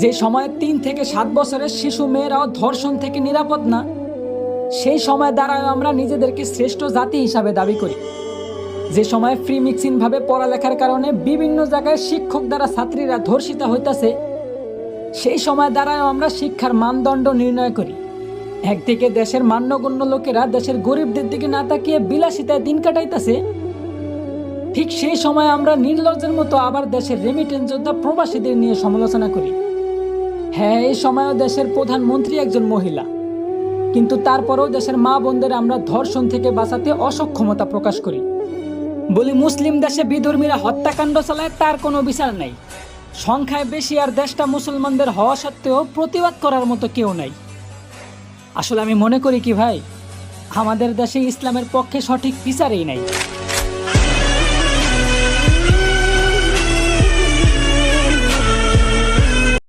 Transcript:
যে সময়ে ৩ থেকে ৭ বছরের শিশু মেয়েরাও ধর্ষণ থেকে নিরাপদ না, সেই সময় দ্বারাও আমরা নিজেদেরকে শ্রেষ্ঠ জাতি হিসাবে দাবি করি। যে সময়ে ফ্রি মিক্সিং ভাবে পড়ালেখার কারণে বিভিন্ন জায়গায় শিক্ষক দ্বারা ছাত্রীরা ধর্ষিত হইতাছে, সেই সময় দ্বারাও আমরা শিক্ষার মানদণ্ড নির্ণয় করি। একদিকে দেশের মান্যগণ্য লোকেরা দেশের গরিবদের দিকে না তাকিয়ে বিলাসিতায় দিন কাটাইতেছে, ঠিক সেই সময় আমরা নির্লজ্জের মতো আবার দেশের রেমিটেন্স যোদ্ধা প্রবাসীদের নিয়ে সমালোচনা করি। হ্যাঁ, এই সময়ও দেশের প্রধানমন্ত্রী একজন মহিলা, কিন্তু তারপরেও দেশের মা বোনদের আমরা ধর্ষণ থেকে বাঁচাতে অসক্ষমতা প্রকাশ করি। বলি মুসলিম দেশে বিধর্মীরা হত্যাকাণ্ড চালায়, তার কোনো বিচার নাই। সংখ্যায় বেশি আর দেশটা মুসলমানদের হওয়া সত্ত্বেও প্রতিবাদ করার মতো কেউ নাই। আসলে আমি মনে করি কি ভাই, আমাদের দেশে ইসলামের পক্ষে সঠিক বিচারই নাই।